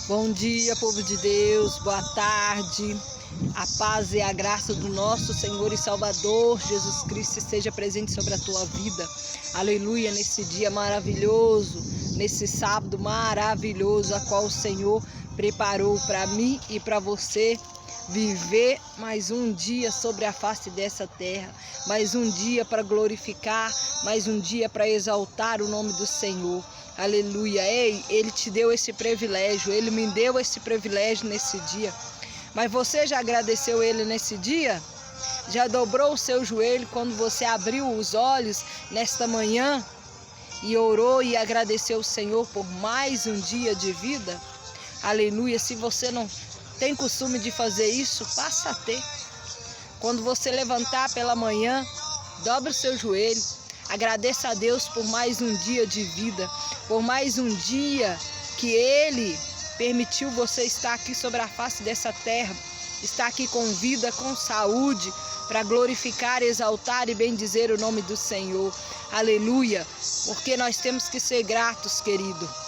Bom dia, povo de Deus, boa tarde. A paz e a graça do nosso Senhor e Salvador Jesus Cristo esteja presente sobre a tua vida. Aleluia, nesse dia maravilhoso, nesse sábado maravilhoso, a qual o Senhor preparou para mim e para você viver mais um dia sobre a face dessa terra, mais um dia para glorificar, mais um dia para exaltar o nome do Senhor. Aleluia. Ei, Ele te deu esse privilégio, Ele me deu esse privilégio nesse dia. Mas você já agradeceu Ele nesse dia? Já dobrou o seu joelho quando você abriu os olhos nesta manhã e orou e agradeceu o Senhor por mais um dia de vida? Aleluia. Se você não tem costume de fazer isso, passa a ter. Quando você levantar pela manhã, dobre o seu joelho, agradeça a Deus por mais um dia de vida, por mais um dia que Ele permitiu você estar aqui sobre a face dessa terra, estar aqui com vida, com saúde, para glorificar, exaltar e bendizer o nome do Senhor. Aleluia, porque nós temos que ser gratos, querido.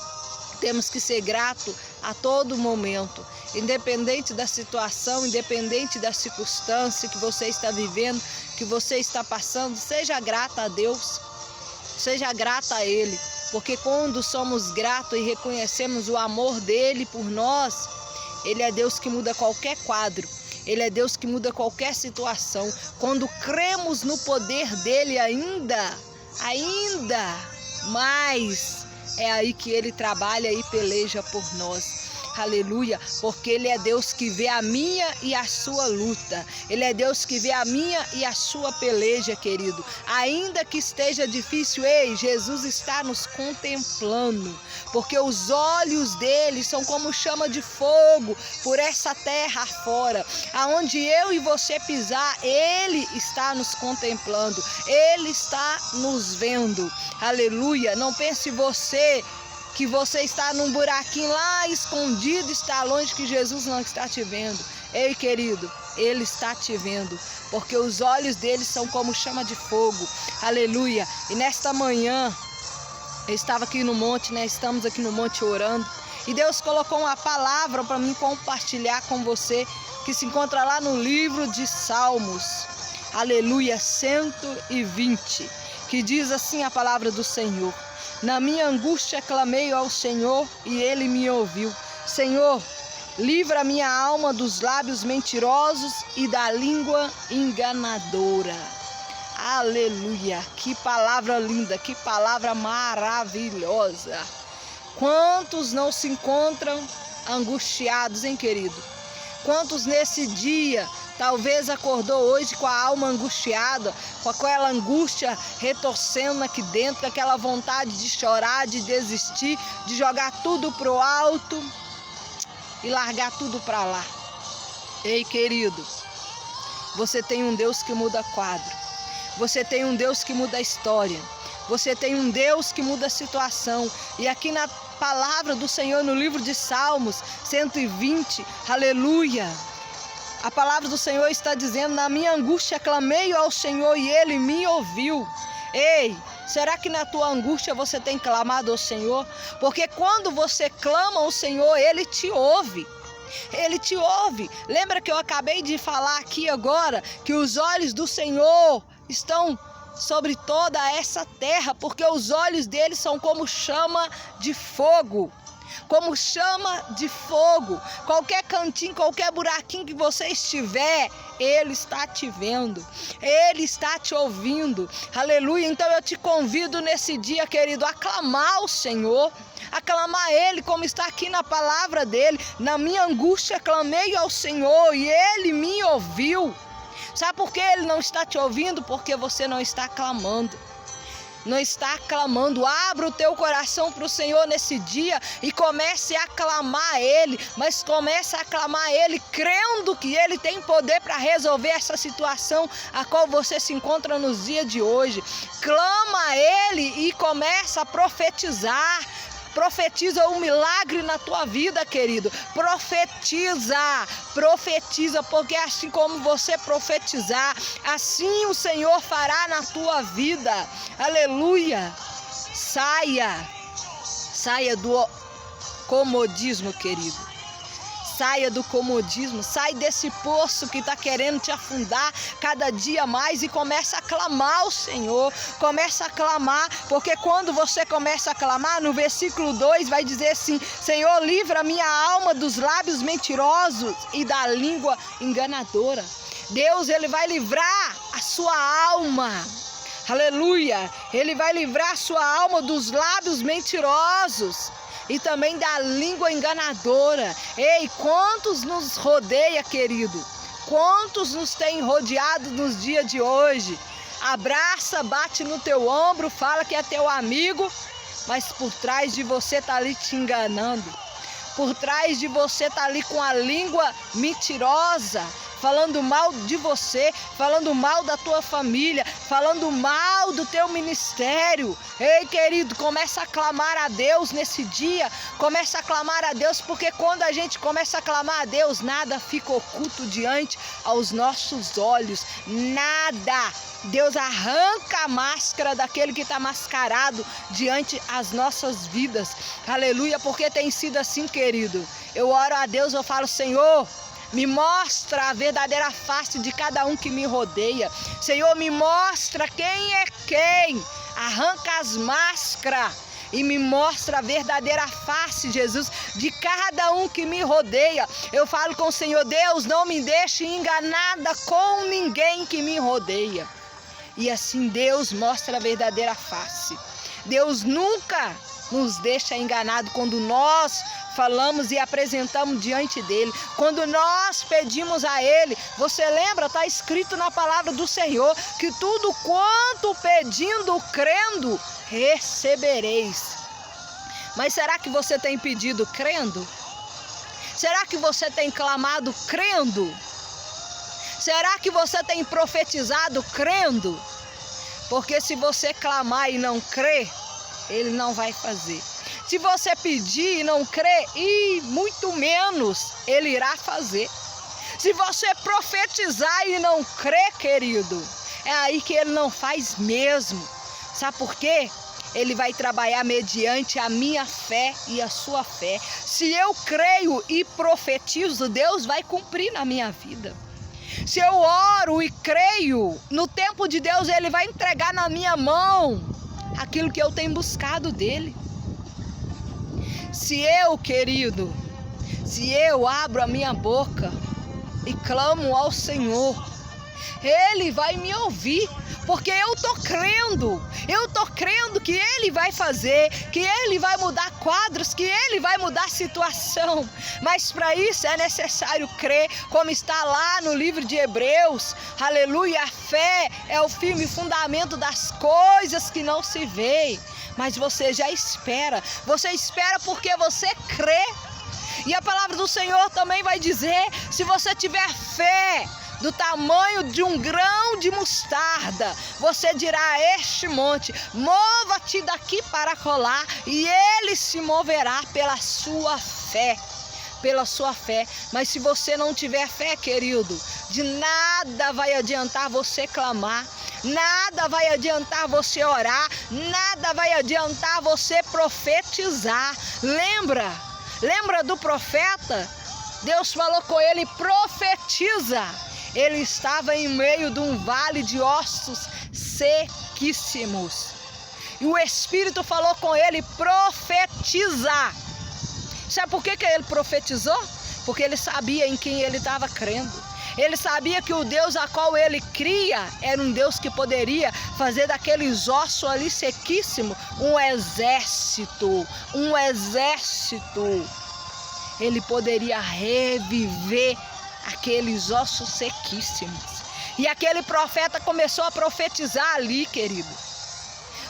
Temos que ser grato a todo momento, independente da situação, independente da circunstância que você está vivendo, que você está passando. Seja grata a Deus, seja grata a Ele, porque quando somos gratos e reconhecemos o amor dEle por nós, Ele é Deus que muda qualquer quadro, Ele é Deus que muda qualquer situação. Quando cremos no poder dEle ainda mais, é aí que Ele trabalha e peleja por nós. Aleluia, porque Ele é Deus que vê a minha e a sua luta. Ele é Deus que vê a minha e a sua peleja, querido. Ainda que esteja difícil, ei, Jesus está nos contemplando, porque os olhos dele são como chama de fogo por essa terra fora. Aonde eu e você pisar, Ele está nos contemplando. Ele está nos vendo. Aleluia, não pense você que você está num buraquinho lá escondido, está longe, que Jesus não está te vendo. Ei, querido, Ele está te vendo, porque os olhos dele são como chama de fogo. Aleluia. E nesta manhã, eu estava aqui no monte, estamos aqui no monte orando, e Deus colocou uma palavra para mim compartilhar com você, que se encontra lá no livro de Salmos, aleluia, 120, que diz assim a palavra do Senhor: na minha angústia clamei ao Senhor e Ele me ouviu. Senhor, livra a minha alma dos lábios mentirosos e da língua enganadora. Aleluia, que palavra linda, que palavra maravilhosa. Quantos não se encontram angustiados, hein, querido? Quantos nesse dia talvez acordou hoje com a alma angustiada, com aquela angústia retorcendo aqui dentro, com aquela vontade de chorar, de desistir, de jogar tudo pro alto e largar tudo para lá. Ei, querido, você tem um Deus que muda quadro, você tem um Deus que muda a história, você tem um Deus que muda a situação. E aqui na palavra do Senhor, no livro de Salmos 120, aleluia, a palavra do Senhor está dizendo: na minha angústia clamei ao Senhor e Ele me ouviu. Ei, será que na tua angústia você tem clamado ao Senhor? Porque quando você clama ao Senhor, Ele te ouve. Ele te ouve. Lembra que eu acabei de falar aqui agora que os olhos do Senhor estão sobre toda essa terra, porque os olhos dele são como chama de fogo. Como chama de fogo. Qualquer cantinho, qualquer buraquinho que você estiver, Ele está te vendo, Ele está te ouvindo. Aleluia. Então eu te convido nesse dia, querido, a clamar o Senhor, a clamar Ele, como está aqui na palavra dele: na minha angústia clamei ao Senhor e Ele me ouviu. Sabe por que Ele não está te ouvindo? Porque você não está clamando. Não está clamando. Abra o teu coração para o Senhor nesse dia e comece a clamar a Ele, mas comece a clamar a Ele crendo que Ele tem poder para resolver essa situação a qual você se encontra nos dias de hoje. Clama a Ele e começa a profetizar. Profetiza um milagre na tua vida, querido. Profetiza, porque assim como você profetizar, assim o Senhor fará na tua vida. Aleluia. Saia comodismo, querido. Saia do comodismo, sai desse poço que está querendo te afundar cada dia mais e começa a clamar ao Senhor, começa a clamar, porque quando você começa a clamar, no versículo 2 vai dizer assim: Senhor, livra minha alma dos lábios mentirosos e da língua enganadora. Deus, Ele vai livrar a sua alma. Aleluia! Ele vai livrar a sua alma dos lábios mentirosos e também da língua enganadora. Ei, quantos nos rodeia, querido? Quantos nos tem rodeado nos dias de hoje? Abraça, bate no teu ombro, fala que é teu amigo, mas por trás de você está ali te enganando. Por trás de você está ali com a língua mentirosa, falando mal de você, falando mal da tua família, falando mal do teu ministério. Ei, querido, começa a clamar a Deus nesse dia, começa a clamar a Deus, porque quando a gente começa a clamar a Deus, nada fica oculto diante aos nossos olhos, nada. Deus arranca a máscara daquele que está mascarado diante as nossas vidas. Aleluia, porque tem sido assim, querido. Eu oro a Deus, eu falo: Senhor, me mostra a verdadeira face de cada um que me rodeia. Senhor, me mostra quem é quem. Arranca as máscaras e me mostra a verdadeira face, Jesus, de cada um que me rodeia. Eu falo com o Senhor: Deus, não me deixe enganada com ninguém que me rodeia. E assim Deus mostra a verdadeira face. Deus nunca nos deixa enganado quando nós falamos e apresentamos diante dele, quando nós pedimos a ele. Você lembra, está escrito na palavra do Senhor, que tudo quanto pedindo, crendo, recebereis. Mas será que você tem pedido crendo? Será que você tem clamado crendo? Será que você tem profetizado crendo? Porque se você clamar e não crer, ele não vai fazer. Se você pedir e não crer, e muito menos ele irá fazer. Se você profetizar e não crer, querido, é aí que ele não faz mesmo. Sabe por quê? Ele vai trabalhar mediante a minha fé e a sua fé. Se eu creio e profetizo, Deus vai cumprir na minha vida. Se eu oro e creio, no tempo de Deus ele vai entregar na minha mão aquilo que eu tenho buscado dele. Se eu, querido, se eu abro a minha boca e clamo ao Senhor, ele vai me ouvir, porque eu tô crendo que ele vai fazer, que ele vai mudar quadros, que ele vai mudar a situação. Mas para isso é necessário crer, como está lá no livro de Hebreus. Aleluia, a fé é o firme fundamento das coisas que não se veem. Mas você já espera, você espera porque você crê. E a palavra do Senhor também vai dizer: se você tiver fé do tamanho de um grão de mostarda, você dirá a este monte: mova-te daqui para colar, e ele se moverá pela sua fé. Pela sua fé. Mas se você não tiver fé, querido, de nada vai adiantar você clamar, nada vai adiantar você orar, nada vai adiantar você profetizar. Lembra do profeta? Deus falou com ele: profetiza. Ele estava em meio de um vale de ossos sequíssimos. E o Espírito falou com ele: profetiza. Sabe por que ele profetizou? Porque ele sabia em quem ele estava crendo. Ele sabia que o Deus a qual ele cria era um Deus que poderia fazer daqueles ossos ali sequíssimos um exército. Ele poderia reviver aqueles ossos sequíssimos. E aquele profeta começou a profetizar ali, querido.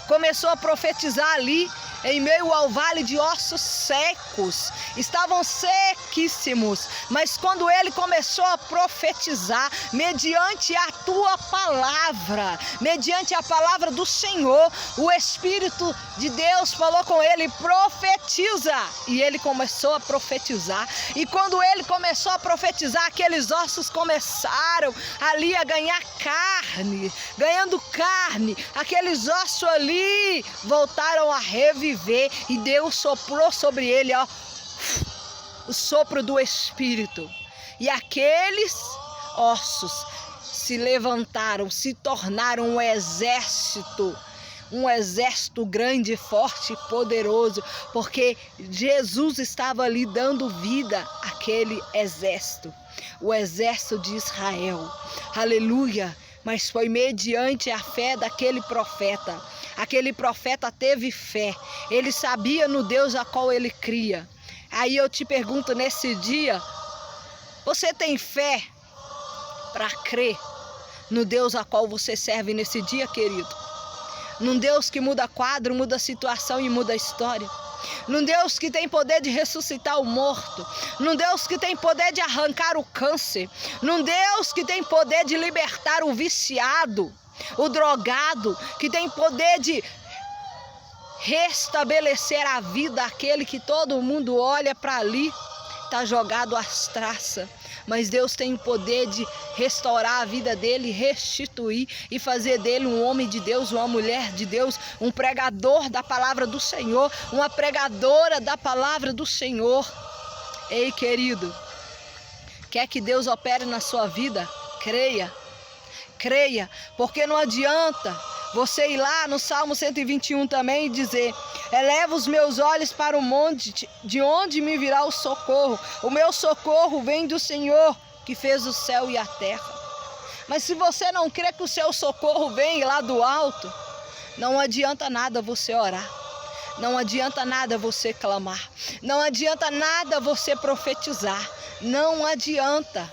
Começou a profetizar ali, em meio ao vale de ossos secos. Estavam sequíssimos. Mas quando ele começou a profetizar, mediante a tua palavra, mediante a palavra do Senhor, o Espírito de Deus falou com ele: profetiza. E ele começou a profetizar. E quando ele começou a profetizar, aqueles ossos começaram ali a ganhar carne. Ganhando carne, aqueles ossos ali voltaram a reviver. E Deus soprou sobre ele, o sopro do Espírito. E aqueles ossos se levantaram, se tornaram um exército grande, forte e poderoso, porque Jesus estava ali dando vida àquele exército, o exército de Israel. Aleluia! Mas foi mediante a fé daquele profeta. Aquele profeta teve fé, ele sabia no Deus a qual ele cria. Aí eu te pergunto nesse dia, você tem fé para crer no Deus a qual você serve nesse dia, querido? Num Deus que muda quadro, muda situação e muda história. Num Deus que tem poder de ressuscitar o morto. Num Deus que tem poder de arrancar o câncer. Num Deus que tem poder de libertar o viciado, o drogado, que tem poder de restabelecer a vida daquele que todo mundo olha para ali, está jogado às traças. Mas Deus tem o poder de restaurar a vida dele, restituir e fazer dele um homem de Deus, uma mulher de Deus, um pregador da palavra do Senhor, uma pregadora da palavra do Senhor. Ei, querido, quer que Deus opere na sua vida? Creia, creia, porque não adianta você ir lá no Salmo 121 também e dizer: eleva os meus olhos para o monte, de onde me virá o socorro. O meu socorro vem do Senhor, que fez o céu e a terra. Mas se você não crê que o seu socorro vem lá do alto, não adianta nada você orar. Não adianta nada você clamar. Não adianta nada você profetizar. Não adianta,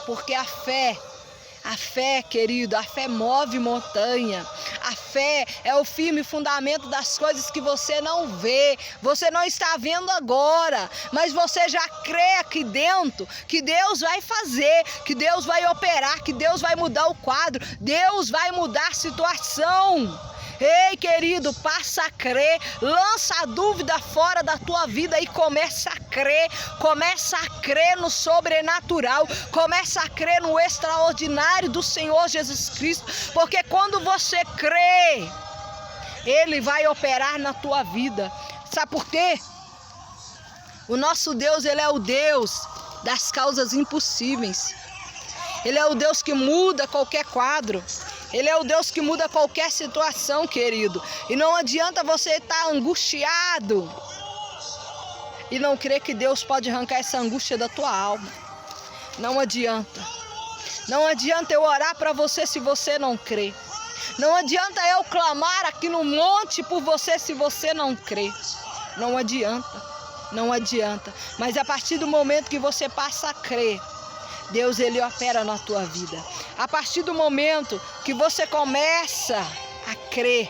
porque a fé, querido, a fé move montanha. A fé é o firme fundamento das coisas que você não vê. Você não está vendo agora, mas você já crê aqui dentro que Deus vai fazer, que Deus vai operar, que Deus vai mudar o quadro, Deus vai mudar a situação. Ei, querido, passa a crer, lança a dúvida fora da tua vida e começa a crer no sobrenatural, começa a crer no extraordinário do Senhor Jesus Cristo, porque quando você crê, Ele vai operar na tua vida. Sabe por quê? O nosso Deus, Ele é o Deus das causas impossíveis. Ele é o Deus que muda qualquer quadro. Ele é o Deus que muda qualquer situação, querido. E não adianta você estar angustiado e não crer que Deus pode arrancar essa angústia da tua alma. Não adianta. Não adianta eu orar para você se você não crê. Não adianta eu clamar aqui no monte por você se você não crê. Não adianta. Mas a partir do momento que você passa a crer, Deus, Ele opera na tua vida. A partir do momento que você começa a crer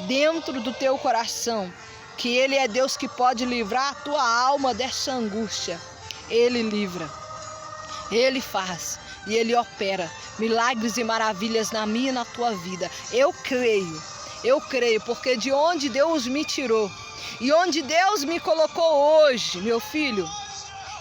dentro do teu coração que Ele é Deus que pode livrar a tua alma dessa angústia, Ele livra, Ele faz e Ele opera milagres e maravilhas na minha e na tua vida. Eu creio, porque de onde Deus me tirou e onde Deus me colocou hoje, meu filho,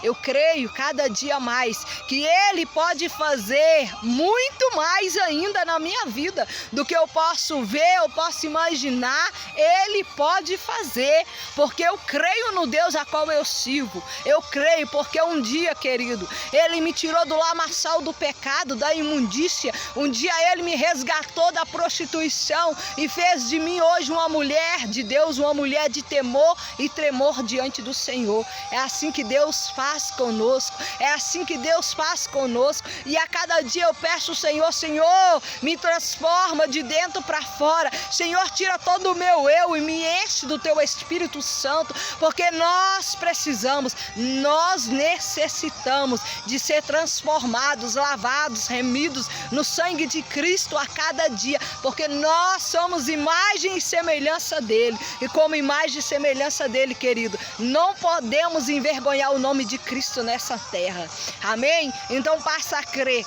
eu creio cada dia mais que Ele pode fazer muito mais ainda na minha vida do que eu posso ver, eu posso imaginar. Ele pode fazer, porque eu creio no Deus a qual eu sirvo. Eu creio porque um dia, querido, Ele me tirou do lamaçal do pecado, da imundícia. Um dia Ele me resgatou da prostituição e fez de mim hoje uma mulher de Deus, uma mulher de temor e tremor diante do Senhor. É assim que Deus faz conosco, é assim que Deus faz conosco. E a cada dia eu peço ao Senhor: Senhor, me transforma de dentro para fora. Senhor, tira todo o meu eu e me enche do teu Espírito Santo, porque nós precisamos, nós necessitamos de ser transformados, lavados, remidos no sangue de Cristo a cada dia, porque nós somos imagem e semelhança dele, e como imagem e semelhança dele, querido, não podemos envergonhar o nome de Cristo nessa terra. Amém? Então passa a crer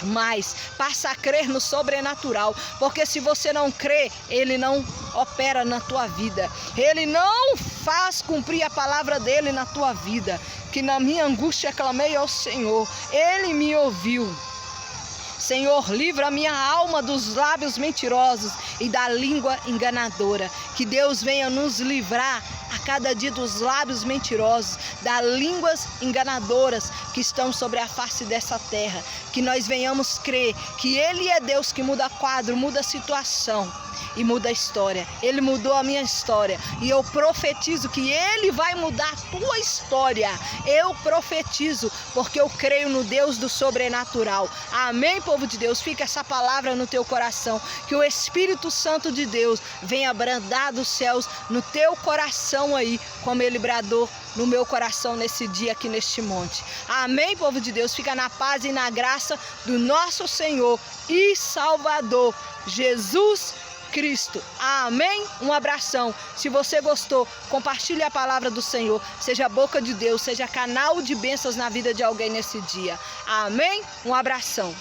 mais, passa a crer no sobrenatural, porque se você não crê, Ele não opera na tua vida, Ele não faz cumprir a palavra dele na tua vida. Que na minha angústia clamei ao Senhor, Ele me ouviu. Senhor, livra a minha alma dos lábios mentirosos e da língua enganadora. Que Deus venha nos livrar a cada dia dos lábios mentirosos, das línguas enganadoras que estão sobre a face dessa terra. Que nós venhamos crer que Ele é Deus que muda quadro, muda situação e muda a história. Ele mudou a minha história e eu profetizo que Ele vai mudar a tua história. Eu profetizo porque eu creio no Deus do sobrenatural. Amém, povo de Deus? Fica essa palavra no teu coração, que o Espírito Santo de Deus venha brandar dos céus no teu coração aí, como Ele bradou no meu coração nesse dia aqui neste monte. Amém, povo de Deus? Fica na paz e na graça do nosso Senhor e Salvador Jesus Cristo. Amém? Um abração. Se você gostou, compartilhe a palavra do Senhor. Seja a boca de Deus, seja canal de bênçãos na vida de alguém nesse dia. Amém? Um abração.